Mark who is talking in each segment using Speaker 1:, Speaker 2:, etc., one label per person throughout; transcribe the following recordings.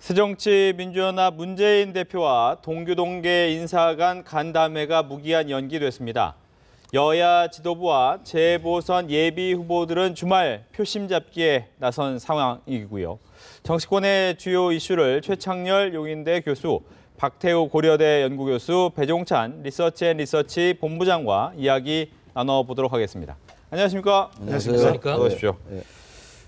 Speaker 1: 새정치민주연합 문재인 대표와 동교동계 인사 간 간담회가 무기한 연기됐습니다. 여야 지도부와 재보선 예비 후보들은 주말 표심 잡기에 나선 상황이고요. 정치권의 주요 이슈를 최창렬 용인대 교수, 박태우 고려대 연구교수, 배종찬 리서치 본부장과 이야기 나눠보도록 하겠습니다. 안녕하십니까?
Speaker 2: 안녕하십니까?
Speaker 1: 어서 오십시오.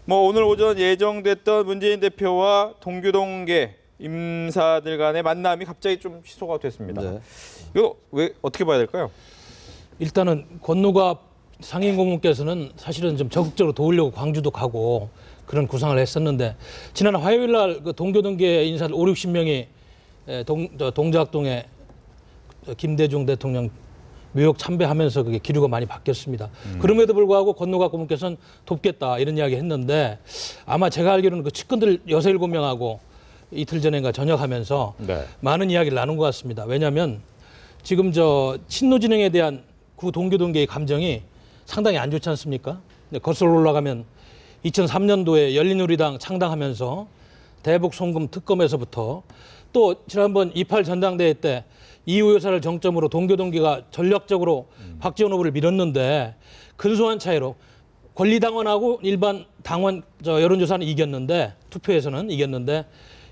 Speaker 1: 오늘 오전 예정됐던 문재인 대표와 동교동계 인사들 간의 만남이 갑자기 좀 취소가 됐습니다.
Speaker 2: 네.
Speaker 1: 이거 왜 어떻게 봐야 될까요?
Speaker 3: 일단은 권노갑 상임고문께서는 사실은 좀 적극적으로 도우려고 광주도 가고 그런 구상을 했었는데 지난 화요일 날 그 동교동계 인사들 5, 60명이 동작동에 김대중 대통령 묘역 참배하면서 그게 기류가 많이 바뀌었습니다. 그럼에도 불구하고 권노갑 고문께서는 돕겠다 이런 이야기 했는데 아마 제가 알기로는 그 측근들 6, 7명하고 이틀 전인가 저녁하면서 많은 이야기를 나눈 것 같습니다. 왜냐하면 지금 친노 진영에 대한 구 동교동계의 감정이 상당히 안 좋지 않습니까? 거슬러 올라가면 2003년도에 열린우리당 창당하면서 대북 송금 특검에서부터 또 지난번 28 전당대회 때 이후 여사를 정점으로 동교동계가 전략적으로 박지원 후보를 밀었는데 근소한 차이로 권리당원하고 일반 당원 여론조사는 이겼는데 투표에서는 이겼는데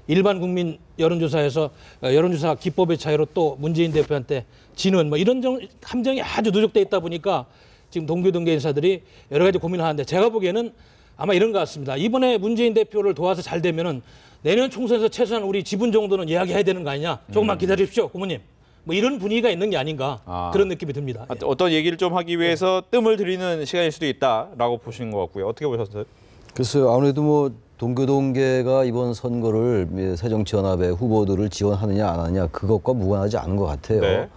Speaker 3: 일반 국민 여론조사에서 여론조사 기법의 차이로 또 문재인 대표한테 지는 이런 감정이 아주 누적돼 있다 보니까 지금 동교동계 인사들이 여러 가지 고민을 하는데 제가 보기에는 아마 이런 것 같습니다. 이번에 문재인 대표를 도와서 잘 되면은 내년 총선에서 최소한 우리 지분 정도는 이야기해야 되는 거 아니냐. 조금만 기다리십시오, 고모님. 이런 분위기가 있는 게 아닌가 그런 느낌이 듭니다.
Speaker 1: 어떤 얘기를 좀 하기 위해서 뜸을 들이는 시간일 수도 있다라고 보시는 것 같고요. 어떻게 보셨어요?
Speaker 2: 글쎄요. 아무래도 동교동계가 이번 선거를 새정치연합의 후보들을 지원하느냐 안 하느냐 그것과 무관하지 않은 것 같아요.
Speaker 1: 네.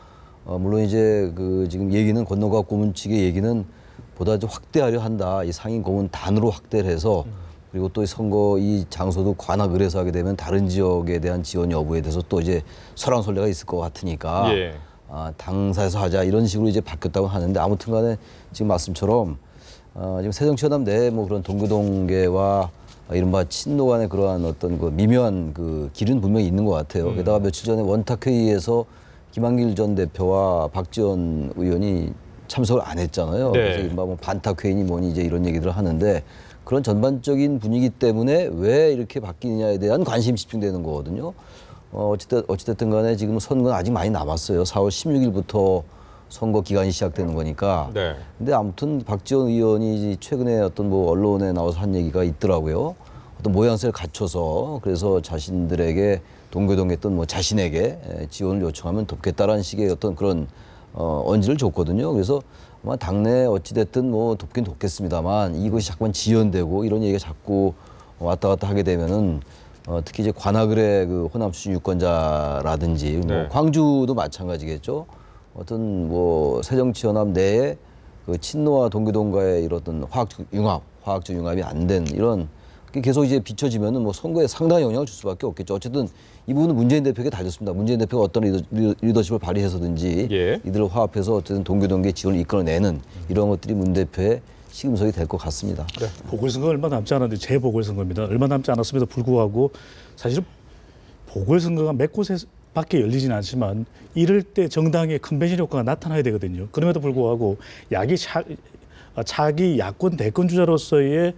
Speaker 2: 물론 이제 지금 얘기는 권노갑 고문 측의 얘기는 보다 좀 확대하려 한다. 이 상임 고문 단으로 확대를 해서 그리고 또 선거 이 장소도 관악을 해서 하게 되면 다른 지역에 대한 지원 여부에 대해서 또 이제 설왕설래가 있을 것 같으니까 당사에서 하자 이런 식으로 이제 바뀌었다고 하는데 아무튼간에 지금 말씀처럼 지금 새정치연합 내에 그런 동교동계와 이른바 친노 간의 그러한 어떤 미묘한 길은 분명히 있는 것 같아요. 게다가 며칠 전에 원탁회의에서 김한길 전 대표와 박지원 의원이 참석을 안 했잖아요. 그래서 이른바 반탁회의니 뭐니 이제 이런 얘기들을 하는데 그런 전반적인 분위기 때문에 왜 이렇게 바뀌느냐에 대한 관심이 집중되는 거거든요. 어찌됐든 간에 지금 선거는 아직 많이 남았어요. 4월 16일부터 선거 기간이 시작되는 거니까. 근데 아무튼 박지원 의원이 최근에 어떤 언론에 나와서 한 얘기가 있더라고요. 어떤 모양새를 갖춰서 그래서 자신들에게 동교동했던 자신에게 지원을 요청하면 돕겠다라는 식의 어떤 그런 언지를 줬거든요. 그래서 아마 당내 어찌됐든 돕긴 돕겠습니다만 이것이 자꾸만 지연되고 이런 얘기가 자꾸 왔다 갔다 하게 되면은 특히 이제 관악을의 호남 출신 유권자라든지 광주도 마찬가지겠죠. 어떤 새정치연합 내에 친노와 동교동과의 이런 화학적 융합이 안 된 이런 계속 이제 비춰지면은 선거에 상당히 영향을 줄 수밖에 없겠죠. 어쨌든 이 부분은 문재인 대표에게 달렸습니다. 문재인 대표가 어떤 리더십을 발휘해서든지 이들을 화합해서 어쨌든 동교동계 지원을 이끌어내는 이런 것들이 문 대표의 시금석이 될 것 같습니다.
Speaker 4: 보궐선거 얼마 남지 않았는데 재보궐선거입니다. 얼마 남지 않았음에도 불구하고 사실은 보궐선거가 몇 곳에밖에 열리지는 않지만 이럴 때 정당의 컨벤션 효과가 나타나야 되거든요. 그럼에도 불구하고 차기 야권 대권 주자로서의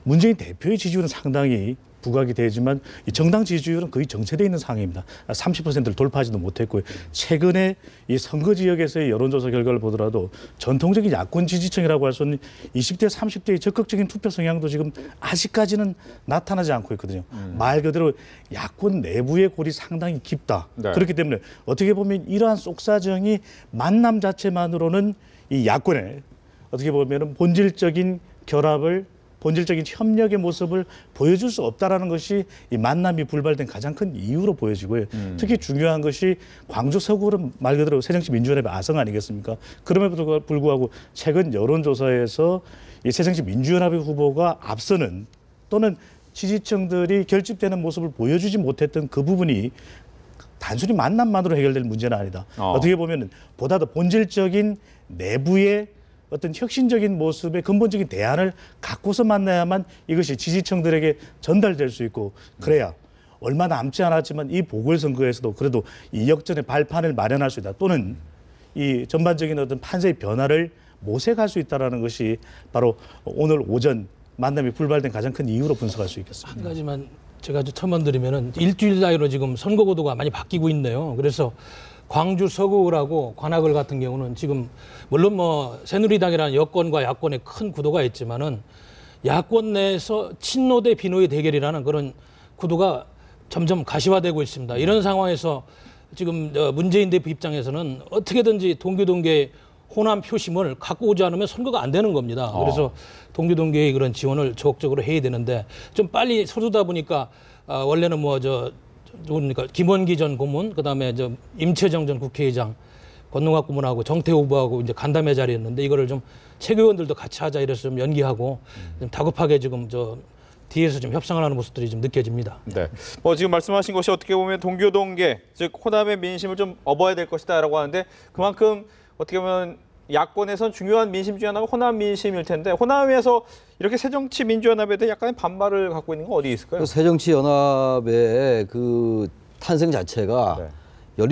Speaker 4: 문재인 대표의 지지율은 상당히 부각이 되지만 이 정당 지지율은 거의 정체되어 있는 상황입니다. 30%를 돌파하지도 못했고요. 최근에 이 선거 지역에서의 여론조사 결과를 보더라도 전통적인 야권 지지층이라고 할 수 있는 20대, 30대의 적극적인 투표 성향도 지금 아직까지는 나타나지 않고 있거든요. 말 그대로 야권 내부의 골이 상당히 깊다. 그렇기 때문에 어떻게 보면 이러한 속사정이 만남 자체만으로는 이 야권의 어떻게 보면 본질적인 결합을 본질적인 협력의 모습을 보여줄 수 없다라는 것이 이 만남이 불발된 가장 큰 이유로 보여지고요. 특히 중요한 것이 광주 서구는 말 그대로 새정치민주연합의 아성 아니겠습니까? 그럼에도 불구하고 최근 여론조사에서 이 새정치민주연합의 후보가 앞서는 또는 지지층들이 결집되는 모습을 보여주지 못했던 그 부분이 단순히 만남만으로 해결될 문제는 아니다. 어떻게 보면 보다 더 본질적인 내부의 어떤 혁신적인 모습의 근본적인 대안을 갖고서 만나야만 이것이 지지층들에게 전달될 수 있고 그래야 얼마 남지 않았지만 이 보궐선거에서도 그래도 이 역전의 발판을 마련할 수 있다. 또는 이 전반적인 어떤 판세의 변화를 모색할 수 있다는 것이 바로 오늘 오전 만남이 불발된 가장 큰 이유로 분석할 수 있겠습니다.
Speaker 3: 한 가지만 제가 첨언드리면은 일주일 사이로 지금 선거 구도가 많이 바뀌고 있네요. 그래서 광주 서구하고 관악을 같은 경우는 지금 물론 뭐 새누리당이라는 여권과 야권의 큰 구도가 있지만은 야권 내에서 친노 대 비노의 대결이라는 그런 구도가 점점 가시화되고 있습니다. 이런 상황에서 지금 문재인 대표 입장에서는 어떻게든지 동교동계 호남 표심을 갖고 오지 않으면 선거가 안 되는 겁니다. 그래서 동교동계의 그런 지원을 적극적으로 해야 되는데 좀 빨리 서두다 보니까 원래는 누굽니까 김원기 전 고문, 그다음에 임채정 전 국회의장, 권능학 고문하고 정태호 후보하고 이제 간담회 자리였는데 이거를 좀 최고위원들도 같이 하자 이래서 좀 연기하고 좀 다급하게 지금 뒤에서 좀 협상을 하는 모습들이 좀 느껴집니다.
Speaker 1: 네. 지금 말씀하신 것이 어떻게 보면 동교동계, 즉 호남의 민심을 좀 업어야 될 것이다라고 하는데 그만큼 어떻게 보면 야권에선 중요한 민심 중에 하나가 호남 민심일 텐데 호남에서 이렇게 새정치민주연합에 대해 약간의 반발을 갖고 있는 건 어디 있을까요?
Speaker 2: 새정치연합의 그 탄생 자체가
Speaker 1: 네.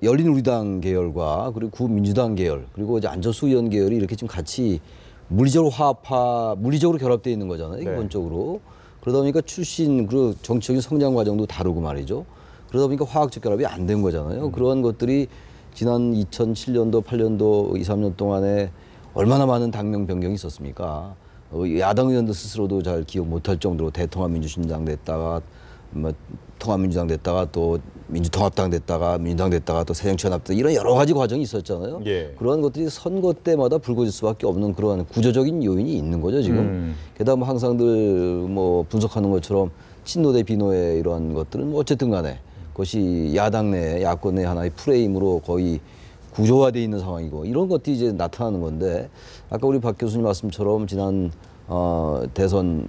Speaker 2: 열린우리당 계열과 그리고 구민주당 계열 그리고 이제 안철수 의원 계열이 이렇게 지금 같이 물리적으로 결합되어 있는 거잖아요.
Speaker 1: 네.
Speaker 2: 기본적으로. 그러다 보니까 출신 그리고 정치적인 성장 과정도 다르고 말이죠. 그러다 보니까 화학적 결합이 안 된 거잖아요. 그러한 것들이 지난 2007년도, 8년도, 2, 3년 동안에 얼마나 많은 당명 변경이 있었습니까? 야당 의원들 스스로도 잘 기억 못할 정도로 대통합민주신당 됐다가 통합민주당 됐다가 또 민주통합당 됐다가 민주당 됐다가 또 새정치연합 이런 여러 가지 과정이 있었잖아요.
Speaker 1: 예.
Speaker 2: 그러한 것들이 선거 때마다 불거질 수밖에 없는 그러한 구조적인 요인이 있는 거죠 지금. 게다가 뭐 항상들 분석하는 것처럼 친노 대 비노의 이러한 것들은 어쨌든 간에 그것이 야당 내 야권 내 하나의 프레임으로 거의 구조화되어 있는 상황이고 이런 것들이 이제 나타나는 건데 아까 우리 박 교수님 말씀처럼 지난 대선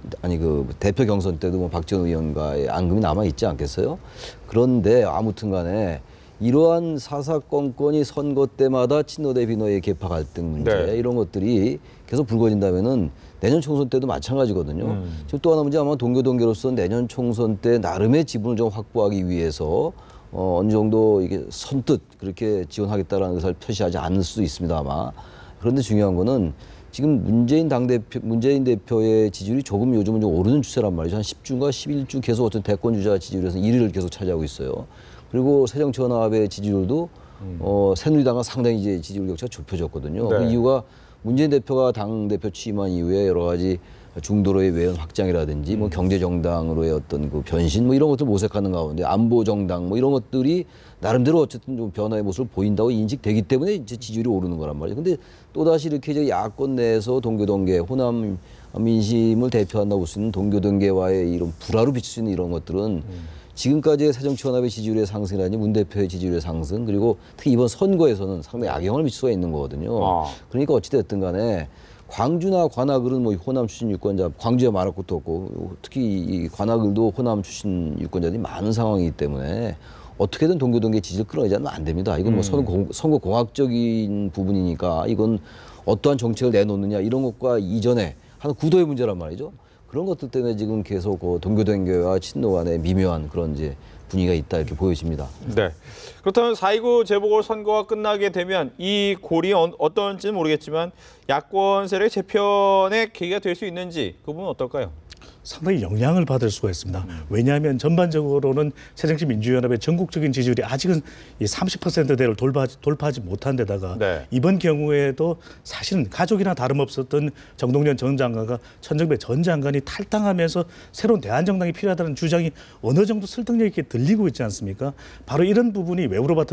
Speaker 2: 대표 경선 때도 박지원 의원과의 앙금이 남아 있지 않겠어요? 그런데 아무튼간에 이러한 사사건건이 선거 때마다 친노 대 비노의 계파 갈등 문제
Speaker 1: 네.
Speaker 2: 이런 것들이 계속 불거진다면은 내년 총선 때도 마찬가지거든요. 지금 또 하나 문제 아마 동교동계로서 내년 총선 때 나름의 지분을 좀 확보하기 위해서 어느 정도 이게 선뜻 그렇게 지원하겠다라는 의사를 표시하지 않을 수도 있습니다 아마. 그런데 중요한 거는 지금 문재인 대표의 지지율이 조금 요즘은 좀 오르는 추세란 말이죠. 한 10주인가 11주 계속 어떤 대권 주자 지지율에서 1위를 계속 차지하고 있어요. 그리고 새정치연합의 지지율도 새누리당과 상당히 이제 지지율 격차가 좁혀졌거든요.
Speaker 1: 네.
Speaker 2: 그 이유가 문재인 대표가 당대표 취임한 이후에 여러 가지 중도로의 외연 확장이라든지 경제정당으로의 어떤 그 변신 이런 것들 모색하는 가운데 안보정당 이런 것들이 나름대로 어쨌든 좀 변화의 모습을 보인다고 인식되기 때문에 이제 지지율이 오르는 거란 말이죠. 근데 또다시 이렇게 이제 야권 내에서 동교동계, 호남 민심을 대표한다고 볼 수 있는 동교동계와의 이런 불화로 비칠 수 있는 이런 것들은 지금까지의 새정치연합의 지지율의 상승이라든지 문 대표의 지지율의 상승 그리고 특히 이번 선거에서는 상당히 악영향을 미칠 수가 있는 거거든요. 그러니까 어찌됐든 간에 광주나 관악을은 호남 출신 유권자, 광주에 말할 것도 없고 특히 이 관악을도 호남 출신 유권자들이 많은 상황이기 때문에 어떻게든 동교동계 지지를 끌어내지 않으면 안 됩니다. 이건 선거 공학적인 부분이니까 이건 어떠한 정책을 내놓느냐 이런 것과 이전에 하는 구도의 문제란 말이죠. 그런 것들 때문에 지금 계속 동교동계와 친노 간의 미묘한 그런 이제 분위기가 있다 이렇게 보여집니다.
Speaker 1: 네. 그렇다면 4.29 재보궐선거가 끝나게 되면 이 골이 어떨지는 모르겠지만 야권 세력의 재편의 계기가 될 수 있는지 그 부분은 어떨까요?
Speaker 4: 상당히 영향을 받을 수가 있습니다. 왜냐하면 전반적으로는 새정치민주연합의 전국적인 지지율이 아직은 이 30%대를 돌파하지 못한 데다가
Speaker 1: 네.
Speaker 4: 이번 경우에도 사실은 가족이나 다름없었던 정동연 전 장관과 천정배 전 장관이 탈당하면서 새로운 대한정당이 필요하다는 주장이 어느 정도 설득력 있게 들리고 있지 않습니까? 바로 이런 부분이 외부로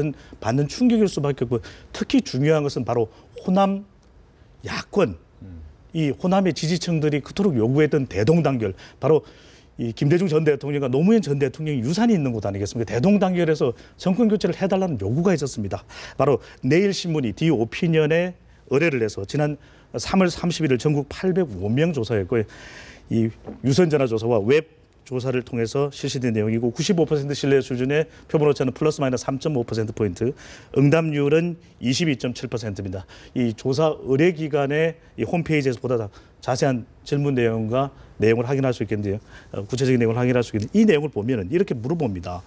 Speaker 4: 받는 충격일 수밖에 없고 특히 중요한 것은 바로 호남 야권 이 호남의 지지층들이 그토록 요구했던 대동단결 바로 이 김대중 전 대통령과 노무현 전 대통령이 유산이 있는 곳 아니겠습니까? 대동단결에서 정권 교체를 해달라는 요구가 있었습니다. 바로 내일신문이 디오피니언에 의뢰를 해서 지난 3월 30일 전국 805명 조사했고요. 이 유선전화 조사와 웹 조사를 통해서 실시된 내용이고 95% 신뢰 수준의 표본 오차는 플러스 마이너스 3.5%포인트, 응답률은 22.7%입니다. 이 조사 의뢰 기관의 이 홈페이지에서 보다 자세한 질문 내용과 내용을 확인할 수 있겠는데요. 구체적인 내용을 확인할 수 있는데 이 내용을 보면은 이렇게 물어봅니다.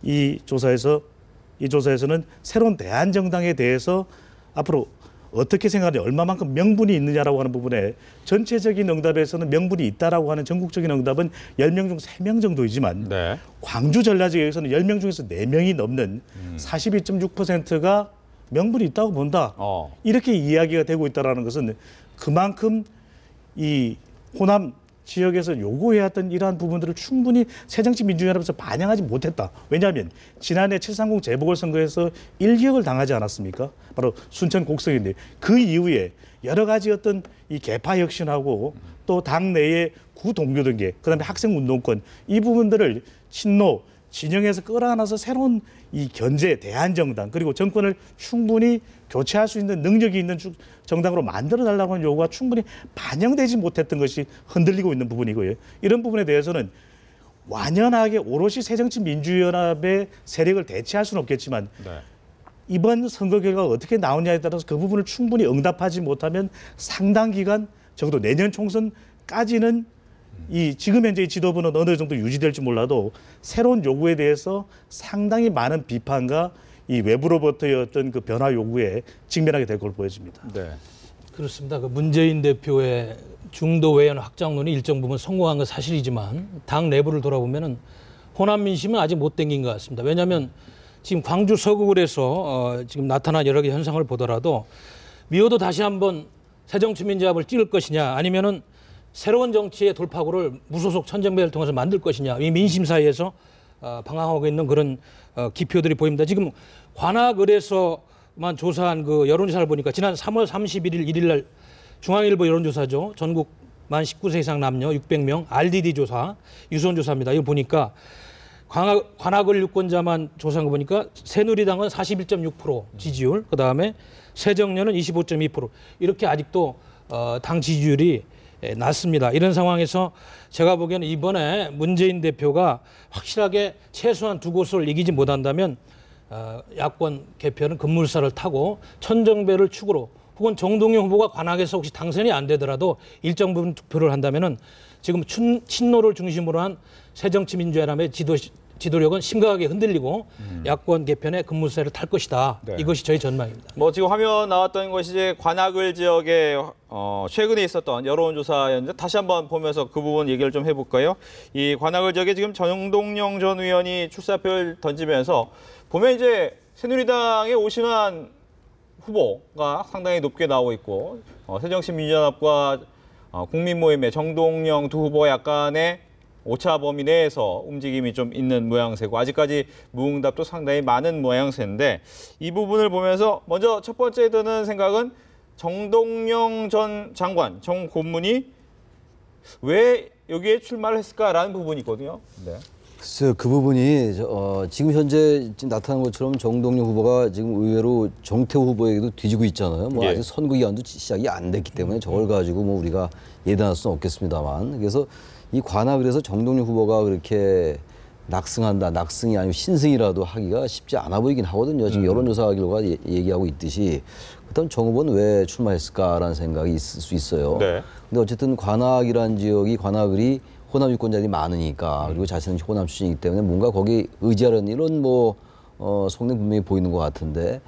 Speaker 4: 이 조사에서는 새로운 대한정당에 대해서 앞으로 어떻게 생각하냐, 얼마만큼 명분이 있느냐라고 하는 부분에 전체적인 응답에서는 명분이 있다라고 하는 전국적인 응답은 10명 중 3명 정도이지만
Speaker 1: 네.
Speaker 4: 광주 전라지역에서는 10명 중에서 4명이 넘는 42.6%가 명분이 있다고 본다. 이렇게 이야기가 되고 있다는 것은 그만큼 이 호남 지역에서 요구해왔던 이러한 부분들을 충분히 새정치민주연합에서 반영하지 못했다. 왜냐하면 지난해 730 재보궐선거에서 일격을 당하지 않았습니까? 바로 순천 곡성인데 그 이후에 여러 가지 어떤 이 개파 혁신하고 또 당내의 구동교동계, 그다음에 학생운동권 이 부분들을 친노 진영에서 끌어안아서 새로운 이 견제 대한정당 그리고 정권을 충분히 교체할 수 있는 능력이 있는 정당으로 만들어달라고 하는 요구가 충분히 반영되지 못했던 것이 흔들리고 있는 부분이고요. 이런 부분에 대해서는 완연하게 오롯이 새정치민주연합의 세력을 대체할 수는 없겠지만
Speaker 1: 네.
Speaker 4: 이번 선거 결과가 어떻게 나오냐에 따라서 그 부분을 충분히 응답하지 못하면 상당 기간 적어도 내년 총선까지는 이 지금 현재 의 지도부는 어느 정도 유지될지 몰라도 새로운 요구에 대해서 상당히 많은 비판과 이 외부로부터의 어떤 그 변화 요구에 직면하게 될 걸로 보여집니다.
Speaker 1: 네.
Speaker 3: 그렇습니다. 그 문재인 대표의 중도 외연 확장론이 일정 부분 성공한 건 사실이지만 당 내부를 돌아보면은 호남 민심은 아직 못 땡긴 것 같습니다. 왜냐하면 지금 광주 서구을에서 지금 나타난 여러 개 현상을 보더라도 미워도 다시 한번 새정치민주연합을 찍을 것이냐 아니면은 새로운 정치의 돌파구를 무소속 천정배를 통해서 만들 것이냐 이 민심 사이에서 방황하고 있는 그런 기표들이 보입니다. 지금 관악을에서만 조사한 그 여론조사를 보니까 지난 3월 31일 1일 날 중앙일보 여론조사죠. 전국 만 19세 이상 남녀 600명 RDD 조사 유선조사입니다. 이거 보니까 관악을 유권자만 조사한 거 보니까 새누리당은 41.6% 지지율, 그다음에 새정년은 25.2% 이렇게 아직도 당 지지율이 낮습니다. 이런 상황에서 제가 보기에는 이번에 문재인 대표가 확실하게 최소한 두 곳을 이기지 못한다면 야권 개표는 급물살을 타고 천정배를 축으로 혹은 정동영 후보가 관악에서 혹시 당선이 안 되더라도 일정 부분 투표를 한다면은 지금 친노를 중심으로 한 새정치민주연합의 지도력은 심각하게 흔들리고 야권 개편에 급물살을 탈 것이다.
Speaker 1: 네.
Speaker 3: 이것이 저희 전망입니다.
Speaker 1: 뭐 지금 화면 나왔던 것이 이제 관악을 지역에 최근에 있었던 여론조사였는데 다시 한번 보면서 그 부분 얘기를 좀 해볼까요? 이 관악을 지역에 지금 정동영 전 의원이 출사표를 던지면서 보면 이제 새누리당의 오신환 후보가 상당히 높게 나오고 있고 새정치민주연합과 국민모임의 정동영 두 후보 약간의 오차 범위 내에서 움직임이 좀 있는 모양새고 아직까지 무응답도 상당히 많은 모양새인데 이 부분을 보면서 먼저 첫 번째 드는 생각은 정동영 전 장관, 정 고문이 왜 여기에 출마를 했을까라는 부분이 있거든요. 네.
Speaker 2: 글쎄요, 그 부분이 지금 현재 지금 나타난 것처럼 정동영 후보가 지금 의외로 정태호 후보에게도 뒤지고 있잖아요. 뭐
Speaker 1: 예.
Speaker 2: 아직 선거 기간도 시작이 안 됐기 때문에 저걸 가지고 뭐 우리가 예단할 수는 없겠습니다만, 그래서 이 관악을에서 정동영 후보가 그렇게 낙승한다, 낙승이 아니고 신승이라도 하기가 쉽지 않아 보이긴 하거든요. 지금 여론조사 결과 얘기하고 있듯이. 그렇다면 정 후보는 왜 출마했을까라는 생각이 있을 수 있어요.
Speaker 1: 네.
Speaker 2: 근데 어쨌든 관악이라는 지역이 관악을이 호남 유권자들이 많으니까 그리고 자신은 호남 출신이기 때문에 뭔가 거기 의지하려는 이런 속내 분명히 보이는 것 같은데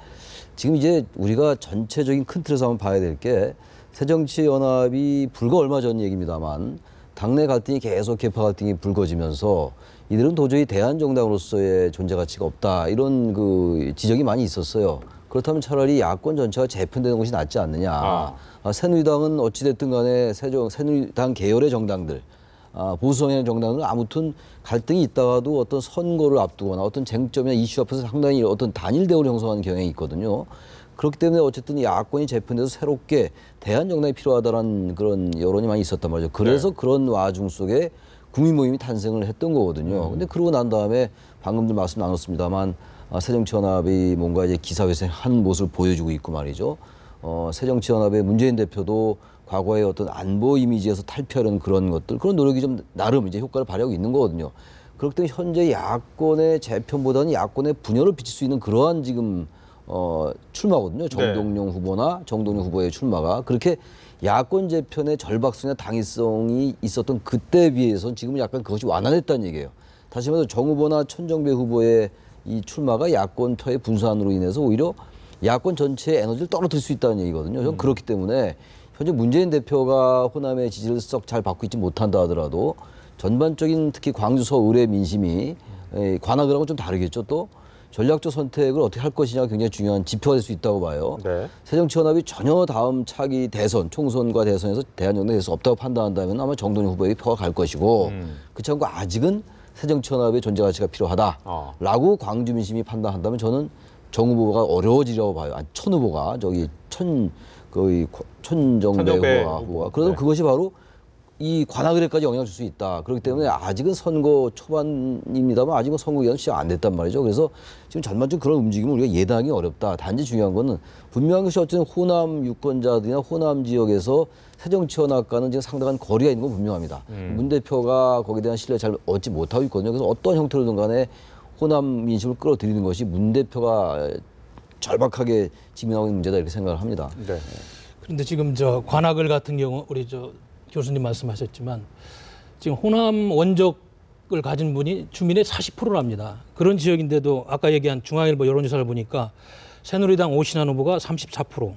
Speaker 2: 지금 이제 우리가 전체적인 큰 틀에서 한번 봐야 될 게 새정치연합이 불과 얼마 전 얘기입니다만 당내 갈등이 계속 개파 갈등이 불거지면서 이들은 도저히 대한정당으로서의 존재 가치가 없다 이런 그 지적이 많이 있었어요. 그렇다면 차라리 야권 전체가 재편되는 것이 낫지 않느냐. 새누리당은 어찌됐든 간에 새누리당 계열의 정당들 보수성향 정당은 아무튼 갈등이 있다가도 어떤 선거를 앞두거나 어떤 쟁점이나 이슈 앞에서 상당히 어떤 단일 대우를 형성하는 경향이 있거든요. 그렇기 때문에 어쨌든 야권이 재편돼서 새롭게 대한정당이 필요하다는 그런 여론이 많이 있었단 말이죠. 그래서 그런 와중 속에 국민모임이 탄생을 했던 거거든요. 근데 그러고 난 다음에 방금도 말씀 나눴습니다만 새정치연합이 뭔가 이제 기사회생 한 모습을 보여주고 있고 말이죠. 새정치연합의 문재인 대표도 과거의 어떤 안보 이미지에서 탈피하려는 그런 것들, 그런 노력이 좀 나름 이제 효과를 발휘하고 있는 거거든요. 그렇기 때문에 현재 야권의 재편보다는 야권의 분열을 비칠 수 있는 그러한 지금 출마거든요. 정동영 후보나 정동영 후보의 출마가 그렇게 야권 재편의 절박성이나 당위성이 있었던 그때에 비해서는 지금은 약간 그것이 완화됐다는 얘기예요. 다시 말해서 정 후보나 천정배 후보의 이 출마가 야권 표의 분산으로 인해서 오히려 야권 전체의 에너지를 떨어뜨릴 수 있다는 얘기거든요. 저는 그렇기 때문에 현재 문재인 대표가 호남의 지지를 썩 잘 받고 있지 못한다 하더라도 전반적인 특히 광주 서울의 민심이 관악을하고 좀 다르겠죠. 또 전략적 선택을 어떻게 할 것이냐가 굉장히 중요한 지표가 될 수 있다고 봐요.
Speaker 1: 네.
Speaker 2: 새정치연합이 전혀 다음 차기 대선, 총선과 대선에서 대한정당에 대해서 없다고 판단한다면 아마 정동영 후보에게 표가 갈 것이고 그렇지 않고 아직은 새정치연합의 존재 가치가 필요하다라고 광주 민심이 판단한다면 저는 정 후보가 어려워지려고 봐요. 아니, 천 후보가 거의 천정배 후보가. 그래서
Speaker 1: 네.
Speaker 2: 그것이 바로 이 관악을에까지 영향을 줄 수 있다. 그렇기 때문에 아직은 선거 초반입니다만 아직은 선거 기간은 시작 안 됐단 말이죠. 그래서 지금 전반적으로 그런 움직임을 우리가 예단하기 어렵다. 단지 중요한 거는 분명한 것이 어쨌든 호남 유권자들이나 호남 지역에서 새정치연합과는 지금 상당한 거리가 있는 건 분명합니다. 문 대표가 거기에 대한 신뢰를 잘 얻지 못하고 있거든요. 그래서 어떤 형태로든 간에 호남 민심을 끌어들이는 것이 문 대표가 절박하게 직면하고 있는 문제다 이렇게 생각을 합니다.
Speaker 1: 네.
Speaker 3: 그런데 지금 저 관악을 같은 경우 우리 교수님 말씀하셨지만 지금 호남 원적을 가진 분이 주민의 40%랍니다. 그런 지역인데도 아까 얘기한 중앙일보 여론조사를 보니까 새누리당 오신환 후보가 34%,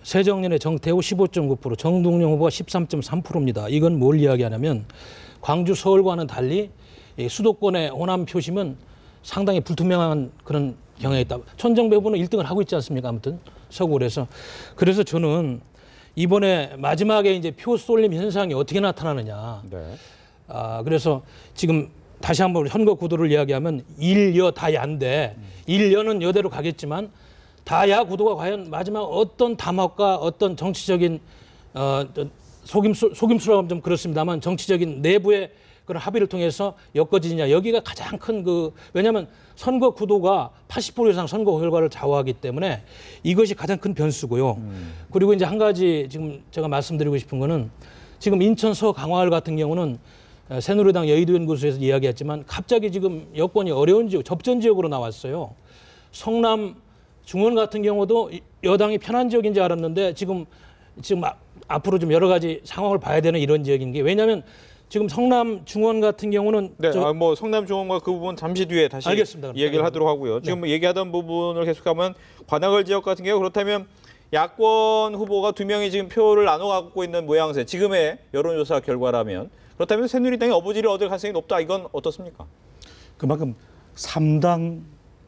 Speaker 3: 새정년의 정태호 15.9%, 정동영 후보가 13.3%입니다. 이건 뭘 이야기하냐면 광주 서울과는 달리 수도권의 호남 표심은 상당히 불투명한 그런 경향이 있다. 천정배 후보는 1등을 하고 있지 않습니까? 아무튼 서구에서. 그래서 저는 이번에 마지막에 이제 표 쏠림 현상이 어떻게 나타나느냐.
Speaker 1: 네.
Speaker 3: 그래서 지금 다시 한번 선거 구도를 이야기하면 일여 다야인데 일여는 여대로 가겠지만 다야 구도가 과연 마지막 어떤 담합과 어떤 정치적인 속임수라고 하면 좀 그렇습니다만 정치적인 내부의 그런 합의를 통해서 엮어지느냐. 여기가 가장 큰 왜냐하면 선거 구도가 80% 이상 선거 결과를 좌우하기 때문에 이것이 가장 큰 변수고요. 그리고 이제 한 가지 지금 제가 말씀드리고 싶은 거는 지금 인천 서강화을 같은 경우는 새누리당 여의도연구소에서 이야기했지만 갑자기 지금 여건이 어려운 지역, 접전 지역으로 나왔어요. 성남 중원 같은 경우도 여당이 편한 지역인 줄 알았는데 지금 앞으로 좀 여러 가지 상황을 봐야 되는 이런 지역인 게 왜냐하면 지금 성남 중원 같은 경우는
Speaker 1: 네, 성남 중원과 그 부분 잠시 뒤에 다시
Speaker 3: 알겠습니다.
Speaker 1: 얘기를 하도록 하고요. 지금 얘기하던 부분을 계속하면 관악을 지역 같은 경우 그렇다면 야권 후보가 2명이 지금 표를 나눠 갖고 있는 모양새. 지금의 여론조사 결과라면 그렇다면 새누리당이 어부지를 얻을 가능성이 높다. 이건 어떻습니까?
Speaker 4: 그만큼 3당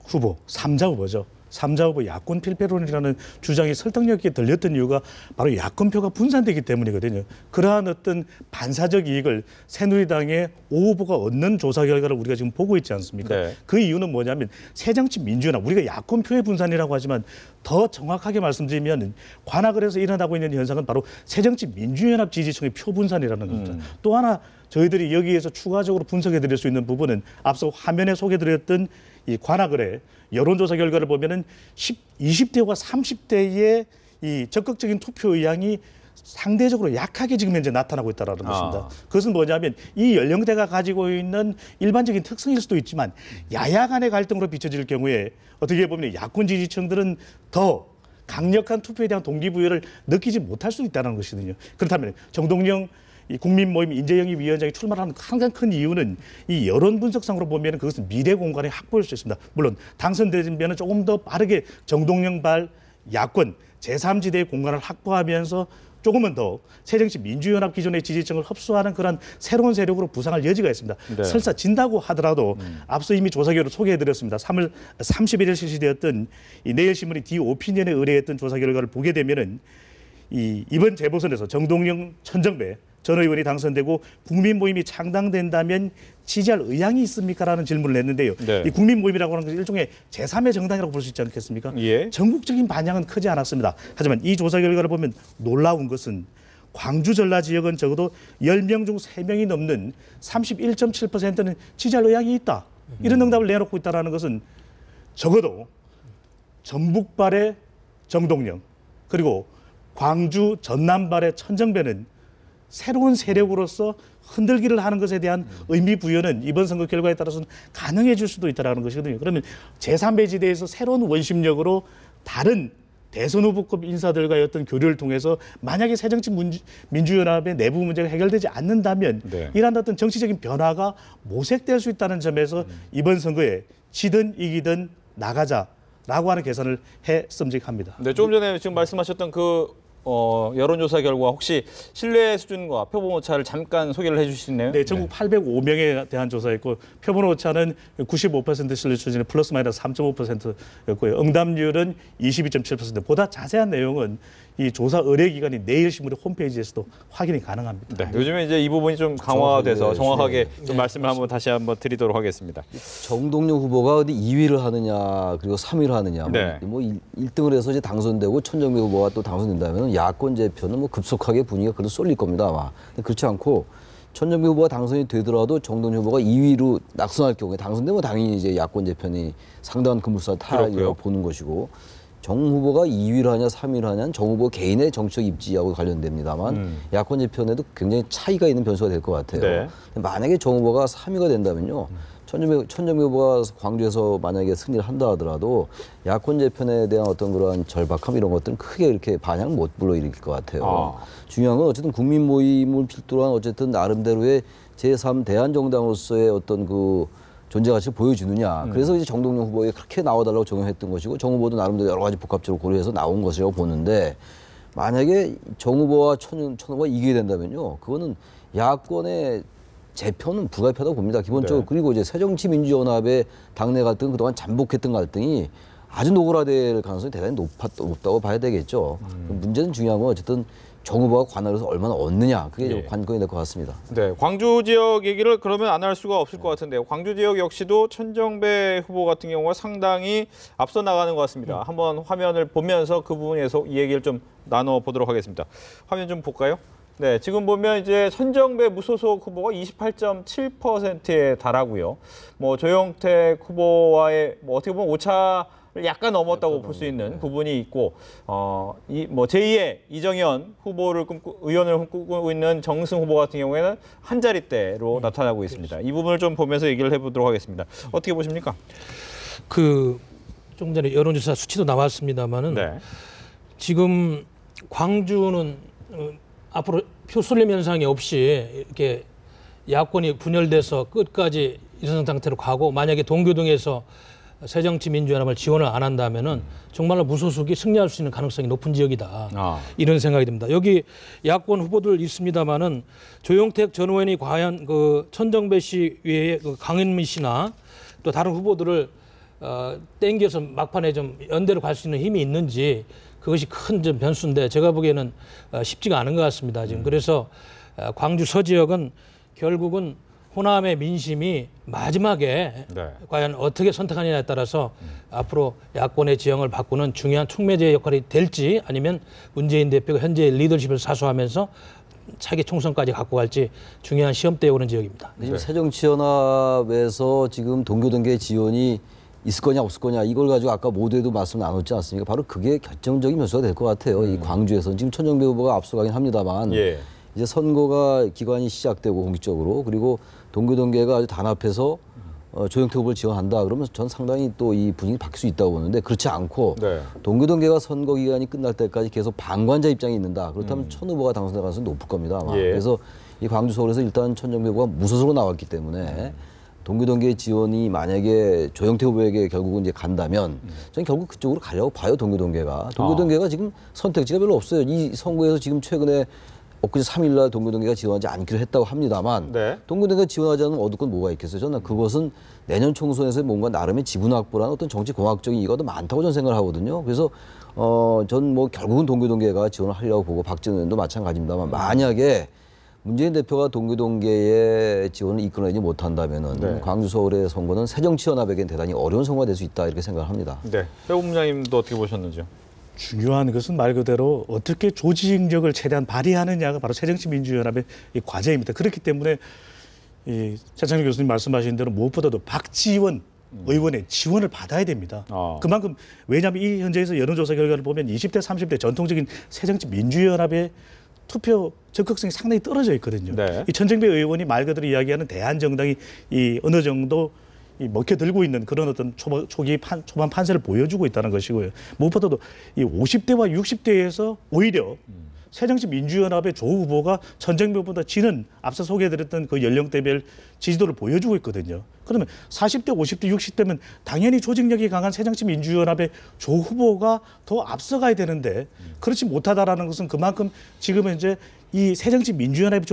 Speaker 4: 후보, 3자 후보죠. 3자 후보 야권 필패론이라는 주장이 설득력 있게 들렸던 이유가 바로 야권표가 분산되기 때문이거든요. 그러한 어떤 반사적 이익을 새누리당의 오 후보가 얻는 조사 결과를 우리가 지금 보고 있지 않습니까?
Speaker 1: 네.
Speaker 4: 그 이유는 뭐냐면 새정치민주연합, 우리가 야권표의 분산이라고 하지만 더 정확하게 말씀드리면 관악을 해서 일어나고 있는 현상은 바로 새정치민주연합 지지층의 표 분산이라는 겁니다. 또 하나 저희들이 여기에서 추가적으로 분석해 드릴 수 있는 부분은 앞서 화면에 소개드렸던 이 관악을의 여론조사 결과를 보면은 20대와 30대의 이 적극적인 투표 의향이 상대적으로 약하게 지금 현재 나타나고 있다는 것입니다. 그것은 뭐냐면 이 연령대가 가지고 있는 일반적인 특성일 수도 있지만 야야 간의 갈등으로 비춰질 경우에 어떻게 보면 야권 지지층들은 더 강력한 투표에 대한 동기부여를 느끼지 못할 수도 있다는 것이거든요. 그렇다면 정동영 이 국민모임 인재영입 위원장이 출마하는 가장 큰 이유는 이 여론 분석상으로 보면 그것은 미래 공간에 확보할 수 있습니다. 물론 당선되면 조금 더 빠르게 정동영발 야권 제3지대의 공간을 확보하면서 조금은 더 새정치 민주연합 기존의 지지층을 흡수하는 그런 새로운 세력으로 부상할 여지가 있습니다.
Speaker 1: 네.
Speaker 4: 설사 진다고 하더라도 앞서 이미 조사 결과를 소개해드렸습니다. 3월 31일 실시되었던 이 내일신문이 디오피니언에 의뢰했던 조사 결과를 보게 되면은 이번 재보선에서 정동영, 천정배 전 의원이 당선되고 국민모임이 창당된다면 지지할 의향이 있습니까라는 질문을 냈는데요.
Speaker 1: 네.
Speaker 4: 이 국민모임이라고 하는 것은 일종의 제3의 정당이라고 볼 수 있지 않겠습니까?
Speaker 1: 예.
Speaker 4: 전국적인 반향은 크지 않았습니다. 하지만 이 조사 결과를 보면 놀라운 것은 광주 전라 지역은 적어도 10명 중 3명이 넘는 31.7%는 지지할 의향이 있다. 이런 응답을 내놓고 있다는 것은 적어도 전북발의 정동영 그리고 광주 전남발의 천정배는 새로운 세력으로서 흔들기를 하는 것에 대한 의미 부여는 이번 선거 결과에 따라서는 가능해질 수도 있다는 것이거든요. 그러면 제3배지대에서 새로운 원심력으로 다른 대선 후보급 인사들과의 어떤 교류를 통해서 만약에 새정치민주연합의 내부 문제가 해결되지 않는다면
Speaker 1: 네.
Speaker 4: 이러한 어떤 정치적인 변화가 모색될 수 있다는 점에서 이번 선거에 지든 이기든 나가자라고 하는 계산을 했음직합니다.
Speaker 1: 네, 조금 전에 지금 말씀하셨던 그 여론조사 결과 혹시 신뢰 수준과 표본 오차를 잠깐 소개를 해주실 수 있나요?
Speaker 4: 네, 전국 805명에 대한 조사였고 표본 오차는 95% 신뢰 수준의 플러스 마이너스 3.5%였고요. 응답률은 22.7%. 보다 자세한 내용은 이 조사 의뢰기관이 내일신문의 홈페이지에서도 확인이 가능합니다.
Speaker 1: 네, 요즘에 이제 이 부분이 좀 강화돼서 정확하게
Speaker 2: 네.
Speaker 1: 좀 말씀을 다시 한번 드리도록 하겠습니다.
Speaker 2: 정동영 후보가 어디 2위를 하느냐 그리고 3위를 하느냐
Speaker 1: 네.
Speaker 2: 뭐 1등을 해서 이제 당선되고 천정배 후보가 또 당선된다면 야권 재표는 뭐 급속하게 분위기가 그래도 쏠릴 겁니다 아마. 근데 그렇지 않고 천정배 후보가 당선이 되더라도 정동영 후보가 2위로 낙선할 경우에 당선되면 당연히 이제 야권 재편이 상당한 급물살 타이라고 보는 것이고. 정 후보가 2위를 하냐 3위를 하냐는 정 후보 개인의 정치적 입지하고 관련됩니다만 야권 재편에도 굉장히 차이가 있는 변수가 될 것 같아요.
Speaker 1: 네.
Speaker 2: 만약에 정 후보가 3위가 된다면요. 천정배 후보가 광주에서 만약에 승리를 한다 하더라도 야권 재편에 대한 어떤 그러한 절박함 이런 것들은 크게 이렇게 반향 못 불러일으킬 것 같아요. 중요한 건 어쨌든 국민 모임을 필두로 한 어쨌든 나름대로의 제3 대한정당으로서의 어떤 그 존재 가치를 보여주느냐. 그래서 이제 정동영 후보에 그렇게 나와달라고 정했던 것이고 정 후보도 나름대로 여러 가지 복합적으로 고려해서 나온 것이라고 보는데 만약에 정 후보와 천 후보가 이기게 된다면요. 그거는 야권의 재편은 불가피하다고 봅니다. 기본적으로.
Speaker 1: 네.
Speaker 2: 그리고 이제 새정치민주연합의 당내 갈등 그동안 잠복했던 갈등이 아주 노골화될 가능성이 대단히 높다고 봐야 되겠죠. 문제는 중요한 건 어쨌든 정 후보가 관할을 해서 얼마나 얻느냐. 그게
Speaker 1: 예.
Speaker 2: 관건이 될 것 같습니다.
Speaker 1: 네, 광주 지역 얘기를 그러면 안 할 수가 없을 것 같은데요. 광주 지역 역시도 천정배 후보 같은 경우가 상당히 앞서 나가는 것 같습니다. 한번 화면을 보면서 그 부분에서 이 얘기를 좀 나눠보도록 하겠습니다. 화면 좀 볼까요? 네, 지금 보면 이제 천정배 무소속 후보가 28.7%에 달하고요. 뭐 조영택 후보와의 뭐 어떻게 보면 오차를 약간 넘었다고 볼 수 있는 부분이 있고, 이 뭐 제2의 이정현 후보를 의원을 꿈꾸고 있는 정승 후보 같은 경우에는 한 자릿대로 나타나고 있습니다. 이 부분을 좀 보면서 얘기를 해보도록 하겠습니다. 어떻게 보십니까?
Speaker 3: 그 조금 전에 여론조사 수치도 나왔습니다만은
Speaker 1: 네.
Speaker 3: 지금 광주는 앞으로 표 쏠림 현상이 없이 이렇게 야권이 분열돼서 끝까지 이런 상태로 가고 만약에 동교동에서 새정치민주연합을 지원을 안 한다면은 정말로 무소속이 승리할 수 있는 가능성이 높은 지역이다. 이런 생각이 듭니다. 여기 야권 후보들 있습니다만은 조영택 전 의원이 과연 그 천정배 씨 외에 그 강은미 씨나 또 다른 후보들을 땡겨서 막판에 좀 연대로 갈 수 있는 힘이 있는지 그것이 큰 좀 변수인데 제가 보기에는 쉽지가 않은 것 같습니다. 지금 그래서 광주 서지역은 결국은 호남의 민심이 마지막에
Speaker 1: 네.
Speaker 3: 과연 어떻게 선택하느냐에 따라서 앞으로 야권의 지형을 바꾸는 중요한 촉매제의 역할이 될지 아니면 문재인 대표가 현재 리더십을 사수하면서 차기 총선까지 갖고 갈지 중요한 시험대에 오는 지역입니다.
Speaker 2: 지금 새정치연합에서 지금 동교동계 지원이 있을 거냐 없을 거냐 이걸 가지고 아까 모두에도 말씀 나눴지 않습니까? 바로 그게 결정적인 변수가 될 것 같아요. 이 광주에서는 지금 천정배 후보가 앞서가긴 합니다만
Speaker 1: 예.
Speaker 2: 이제 선거가 기간이 시작되고 공식적으로 그리고 동교동계가 아주 단합해서 조영태 후보를 지원한다 그러면 전 상당히 또 이 분위기 바뀔 수 있다고 보는데 그렇지 않고
Speaker 1: 네.
Speaker 2: 동교동계가 선거 기간이 끝날 때까지 계속 방관자 입장이 있는다. 그렇다면 천 후보가 당선될 가능성이 높을 겁니다. 아마.
Speaker 1: 예.
Speaker 2: 그래서 이 광주 서울에서 일단 천정배 후보가 무소속으로 나왔기 때문에 동교동계 지원이 만약에 조영태 후보에게 결국은 이제 간다면 저는 결국 그쪽으로 가려고 봐요. 동교동계가. 동교동계가 지금 선택지가 별로 없어요. 이 선거에서 지금 최근에 엊그제 3일날 동교동계가 지원하지 않기로 했다고 합니다만
Speaker 1: 네.
Speaker 2: 동교동계가 지원하지 않으면 얻을 건 뭐가 있겠어요. 저는 그것은 내년 총선에서 뭔가 나름의 지분 확보라는 어떤 정치공학적인 이유가 더 많다고 저는 생각을 하거든요. 그래서 전 뭐 결국은 동교동계가 지원을 하려고 보고 박지원 의원도 마찬가지입니다만 만약에 문재인 대표가 동교동계의 지원을 이끌어내지 못한다면은 광주 서울의 선거는 새정치연합에겐 대단히 어려운 선거가 될 수 있다 이렇게 생각을 합니다.
Speaker 1: 네. 배 본부장님도 어떻게 보셨는지요?
Speaker 4: 중요한 것은 말 그대로 어떻게 조직력을 최대한 발휘하느냐가 바로 새정치민주연합의 이 과제입니다. 그렇기 때문에 이 차창일 교수님 말씀하신 대로 무엇보다도 박지원 의원의 지원을 받아야 됩니다. 그만큼 왜냐하면 이 현재에서 여론조사 결과를 보면 20대, 30대 전통적인 새정치 민주연합의 투표 적극성이 상당히 떨어져 있거든요.
Speaker 1: 네.
Speaker 4: 이 천정배 의원이 말 그대로 이야기하는 대한정당이 이 어느 정도 이 먹혀들고 있는 그런 어떤 초반 판세를 보여주고 있다는 것이고요. 무엇보다도 이 50대와 60대에서 오히려 새정치 민주연합의 조 후보가 천정배보다 지는 앞서 소개해드렸던 그 연령대별 지지도를 보여주고 있거든요. 그러면 40대, 50대, 60대면 당연히 조직력이 강한 새정치 민주연합의 조 후보가 더 앞서가야 되는데 그렇지 못하다라는 것은 그만큼 지금 현재 이 새정치 민주연합의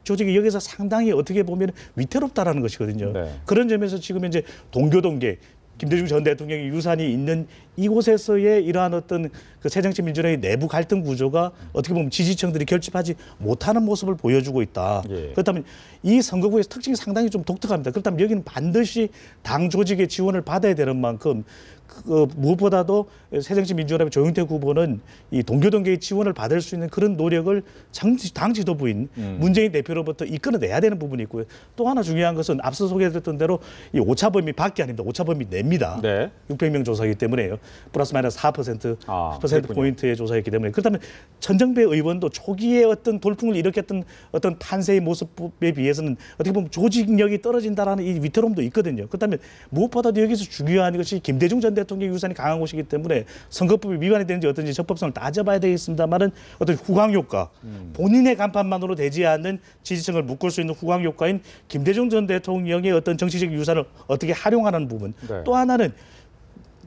Speaker 4: 조직이 여기서 상당히 어떻게 보면 위태롭다라는 것이거든요.
Speaker 1: 네.
Speaker 4: 그런 점에서 지금 현재 동교동계 김대중 전 대통령의 유산이 있는 이곳에서의 이러한 어떤 그 새정치 민주연합의 내부 갈등 구조가 어떻게 보면 지지층들이 결집하지 못하는 모습을 보여주고 있다.
Speaker 1: 예.
Speaker 4: 그렇다면 이 선거구의 특징이 상당히 좀 독특합니다. 그렇다면 여기는 반드시 당 조직의 지원을 받아야 되는 만큼 무엇보다도 새정치 민주연합의 조영태 후보는 이 동교동계의 지원을 받을 수 있는 그런 노력을 당 지도부인 문재인 대표로부터 이끌어내야 되는 부분이 있고요. 또 하나 중요한 것은 앞서 소개해드렸던 대로 이 오차 범위 밖이 아닙니다. 오차 범위 내입니다.
Speaker 1: 네.
Speaker 4: 600명 조사이기 때문에요. 플러스 마이너스 4%
Speaker 1: 그렇군요.
Speaker 4: 포인트의 조사였기 때문에 그렇다면 천정배 의원도 초기에 어떤 돌풍을 일으켰던 어떤 판세의 모습에 비해서는 어떻게 보면 조직력이 떨어진다라는 이 위태로움도 있거든요. 그렇다면 무엇보다도 여기서 중요한 것이 김대중 전 대통령 유산이 강한 곳이기 때문에 선거법이 위반이 되는지 어떤지 적법성을 따져봐야 되겠습니다만은 어떤 후광 효과, 본인의 간판만으로 되지 않는 지지층을 묶을 수 있는 후광 효과인 김대중 전 대통령의 어떤 정치적 유산을 어떻게 활용하는 부분.
Speaker 1: 네.
Speaker 4: 또 하나는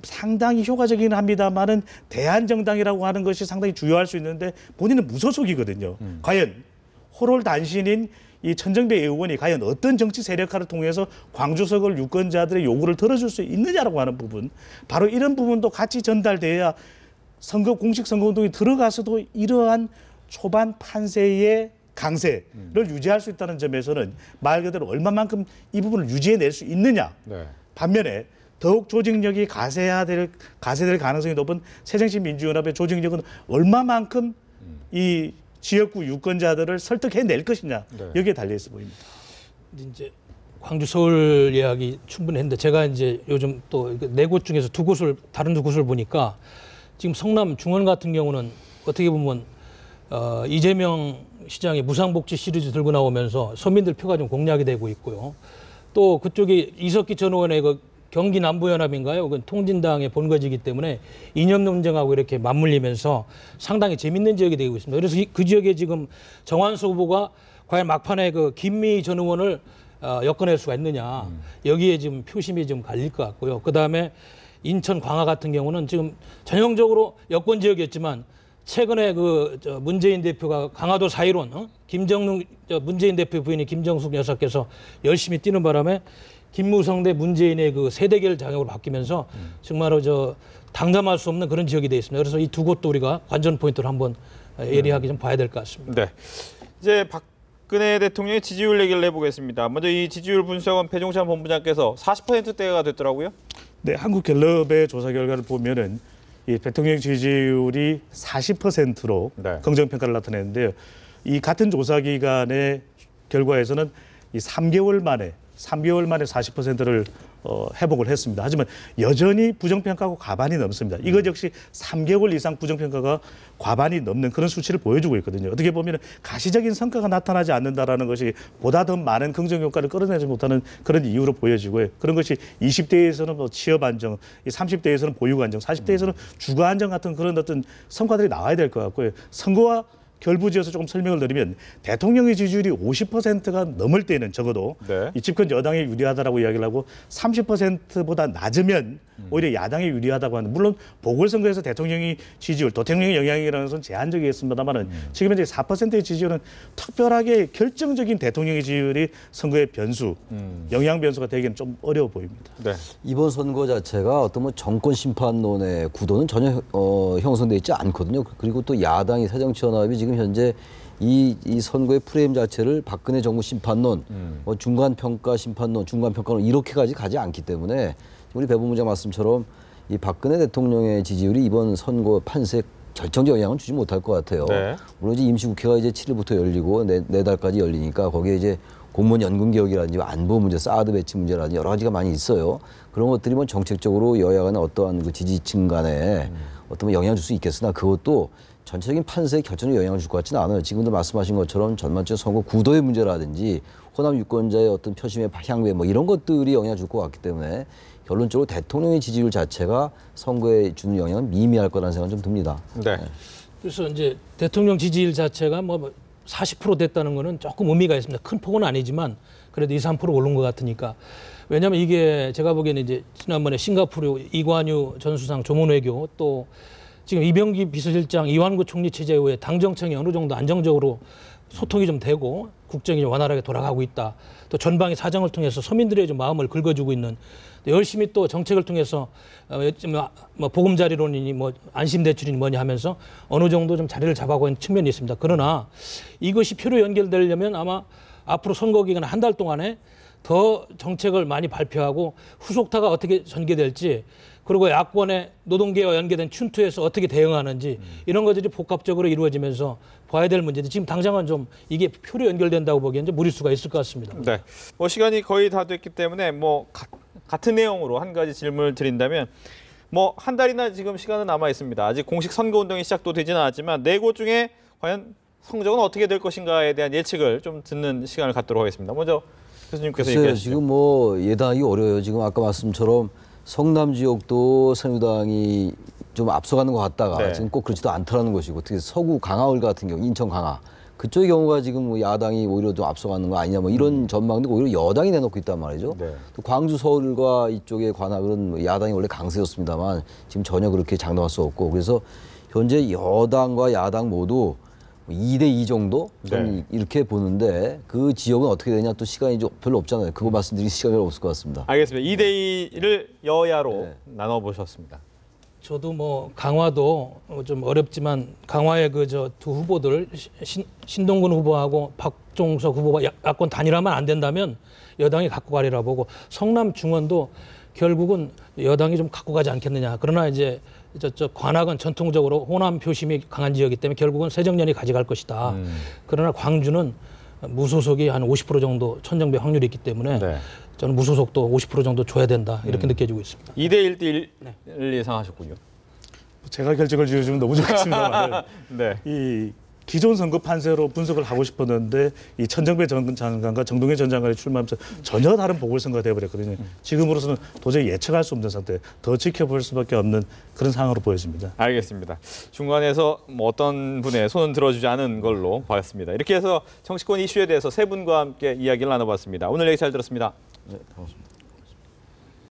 Speaker 4: 상당히 효과적이긴 합니다만은 대한정당이라고 하는 것이 상당히 주요할 수 있는데 본인은 무소속이거든요. 과연 호롤단신인 이 천정배 의원이 과연 어떤 정치 세력화를 통해서 광주석을 유권자들의 요구를 들어줄 수 있느냐라고 하는 부분, 바로 이런 부분도 같이 전달돼야 공식 선거운동에 들어가서도 이러한 초반 판세의 강세를 유지할 수 있다는 점에서는 말 그대로 얼마만큼 이 부분을 유지해낼 수 있느냐.
Speaker 1: 네.
Speaker 4: 반면에 더욱 조직력이 가세될 가능성이 높은 새정치민주연합의 조직력은 얼마만큼 이 지역구 유권자들을 설득해낼 것이냐.
Speaker 1: 네.
Speaker 4: 여기에 달려있어 보입니다.
Speaker 3: 이제 광주 서울 이야기 충분히 했는데 제가 이제 요즘 또 네 곳 중에서 다른 두 곳을 보니까 지금 성남 중원 같은 경우는 어떻게 보면 이재명 시장이 무상복지 시리즈 들고 나오면서 서민들 표가 좀 공략이 되고 있고요. 또 그쪽이 이석기 전 의원의 그 경기 남부연합인가요? 그건 통진당의 본거지이기 때문에 이념 논쟁하고 이렇게 맞물리면서 상당히 재밌는 지역이 되고 있습니다. 그래서 그 지역에 지금 정환수 후보가 과연 막판에 그 김미 전 의원을 엮어낼 수가 있느냐. 여기에 지금 표심이 좀 갈릴 것 같고요. 그다음에 인천 광화 같은 경우는 지금 전형적으로 여권 지역이었지만 최근에 문재인 대표가 강화도 4.15론 문재인 대표 부인이 김정숙 여사께서 열심히 뛰는 바람에 김무성 대 문재인의 그 세대결 장역으로 바뀌면서 정말로 당담할 수 없는 그런 지역이 되어 있습니다. 그래서 이 두 곳도 우리가 관전 포인트로 한번 예리하게 좀 봐야 될 것 같습니다.
Speaker 1: 네. 이제 박근혜 대통령의 지지율 얘기를 해보겠습니다. 먼저 이 지지율 분석은 배종찬 본부장께서 40%대가 됐더라고요.
Speaker 4: 네, 한국갤럽의 조사 결과를 보면은 이 대통령 지지율이 40%로
Speaker 1: 네.
Speaker 4: 긍정평가를 나타냈는데요. 이 같은 조사 기간의 결과에서는 이 3개월 만에 40%를 회복을 했습니다. 하지만 여전히 부정평가하고 과반이 넘습니다. 이것 역시 3개월 이상 부정평가가 과반이 넘는 그런 수치를 보여주고 있거든요. 어떻게 보면 가시적인 성과가 나타나지 않는다라는 것이 보다 더 많은 긍정효과를 끌어내지 못하는 그런 이유로 보여지고요. 그런 것이 20대에서는 뭐 취업 안정, 30대에서는 보육 안정, 40대에서는 주거 안정 같은 그런 어떤 성과들이 나와야 될 것 같고요. 선거와 결부지어서 조금 설명을 드리면 대통령의 지지율이 50%가 넘을 때는 적어도
Speaker 1: 네.
Speaker 4: 이 집권 여당에 유리하다라고 이야기를 하고 30%보다 낮으면 오히려 야당에 유리하다고 하는, 물론 보궐선거에서 대통령의 지지율, 대통령의 영향이라는 것은 제한적이겠습니다만은 지금 현재 4%의 지지율은 특별하게 결정적인 대통령의 지지율이 선거의 변수, 영향 변수가 되기는 좀 어려워 보입니다.
Speaker 1: 네.
Speaker 2: 이번 선거 자체가 어떤 뭐 정권 심판론의 구도는 전혀 형성돼 있지 않거든요. 그리고 또 야당이 새정치연합이 지금 현재 이 선거의 프레임 자체를 박근혜 정부 심판론, 중간 평가 심판론, 중간 평가론 이렇게까지 가지 않기 때문에 우리 배 본부장 말씀처럼 이 박근혜 대통령의 지지율이 이번 선거 판세에 결정적 영향은 주지 못할 것 같아요.
Speaker 1: 네.
Speaker 2: 물론 이제 임시국회가 이제 7일부터 열리고 네 달까지 열리니까 거기에 이제 공무원 연금 개혁이라든지 안보 문제, 사드 배치 문제라든지 여러 가지가 많이 있어요. 그런 것들이 뭐 정책적으로 여야 간의 어떠한 그 지지층 간에 어떤 영향을 줄 수 있겠으나 그것도 전체적인 판세에 결정적 영향을 줄 것 같지는 않아요. 지금도 말씀하신 것처럼 전반적인 선거 구도의 문제라든지 호남 유권자의 어떤 표심의 향배 뭐 이런 것들이 영향을 줄 것 같기 때문에 결론적으로 대통령의 지지율 자체가 선거에 주는 영향은 미미할 거라는 생각은 좀 듭니다.
Speaker 1: 네.
Speaker 3: 그래서 이제 대통령 지지율 자체가 뭐 40% 됐다는 거는 조금 의미가 있습니다. 큰 폭은 아니지만 그래도 2, 3% 오른 것 같으니까. 왜냐하면 이게 제가 보기에는 이제 지난번에 싱가포르 이관유 전 수상 조문 외교 또 지금 이병기 비서실장 이완구 총리 체제 이후에 당 정청이 어느 정도 안정적으로 소통이 좀 되고 국정이 좀 원활하게 돌아가고 있다. 또 전방의 사정을 통해서 서민들의 좀 마음을 긁어주고 있는 열심히 또 정책을 통해서 뭐 보금자리론이니 뭐 안심대출이니 뭐니 하면서 어느 정도 좀 자리를 잡아가고 있는 측면이 있습니다. 그러나 이것이 표로 연결되려면 아마 앞으로 선거 기간 한 달 동안에 더 정책을 많이 발표하고 후속타가 어떻게 전개될지 그리고 야권의 노동계와 연계된 춘투에서 어떻게 대응하는지 이런 것들이 복합적으로 이루어지면서 봐야 될 문제인데 지금 당장은 좀 이게 표로 연결된다고 보기에는 좀 무리수가 있을 것 같습니다.
Speaker 1: 네. 뭐 시간이 거의 다 됐기 때문에 뭐 같은 내용으로 한 가지 질문을 드린다면 뭐 한 달이나 지금 시간은 남아 있습니다. 아직 공식 선거 운동이 시작도 되지는 않았지만 네 곳 중에 과연 성적은 어떻게 될 것인가에 대한 예측을 좀 듣는 시간을 갖도록 하겠습니다. 먼저 교수님께서
Speaker 2: 글쎄요,
Speaker 1: 얘기하시죠.
Speaker 2: 지금 뭐 예단하기 어려워요. 지금 아까 말씀처럼 성남 지역도 새누리당이 좀 앞서가는 것 같다가
Speaker 1: 네.
Speaker 2: 지금 꼭 그렇지도 않더라는 것이고 특히 서구 강화을 같은 경우 인천 강화 그쪽의 경우가 지금 뭐 야당이 오히려 좀 앞서가는 거 아니냐 뭐 이런 전망도 오히려 여당이 내놓고 있단 말이죠.
Speaker 1: 네.
Speaker 2: 또 광주 서울과 이쪽의 관악은 뭐 야당이 원래 강세였습니다만 지금 전혀 그렇게 장담할 수 없고 그래서 현재 여당과 야당 모두 2대2 정도 저는
Speaker 1: 네.
Speaker 2: 이렇게 보는데 그 지역은 어떻게 되냐 또 시간이 좀 별로 없잖아요. 그거 말씀드릴 시간이 별로 없을 것 같습니다.
Speaker 1: 알겠습니다. 2대2를 여야로
Speaker 2: 네.
Speaker 1: 나눠보셨습니다.
Speaker 3: 저도 뭐 강화도 좀 어렵지만 강화의 그 저 두 후보들 신동근 후보하고 박종석 후보가 야권 단일화만 안 된다면 여당이 갖고 가리라 보고 성남 중원도 결국은 여당이 좀 갖고 가지 않겠느냐. 그러나 이제 저쪽 관악은 전통적으로 호남 표심이 강한 지역이기 때문에 결국은 새정년이 가져갈 것이다. 그러나 광주는 무소속이 한 50% 정도 천정배 확률이 있기 때문에
Speaker 1: 네.
Speaker 3: 저는 무소속도 50% 정도 줘야 된다. 이렇게 느껴지고 있습니다.
Speaker 1: 2대1을 예상하셨군요.
Speaker 4: 제가 결정을 지어주면 너무 좋겠습니다만
Speaker 1: 네.
Speaker 4: 이 기존 선거 판세로 분석을 하고 싶었는데 이 천정배 전 장관과 정동영 전 장관이 출마하면서 전혀 다른 보궐선거가 되어버렸거든요. 지금으로서는 도저히 예측할 수 없는 상태, 더 지켜볼 수밖에 없는 그런 상황으로 보여집니다.
Speaker 1: 알겠습니다. 중간에서 뭐 어떤 분의 손은 들어주지 않은 걸로 봤습니다. 이렇게 해서 정치권 이슈에 대해서 세 분과 함께 이야기를 나눠봤습니다. 오늘 얘기 잘 들었습니다.
Speaker 2: 네, 고맙습니다.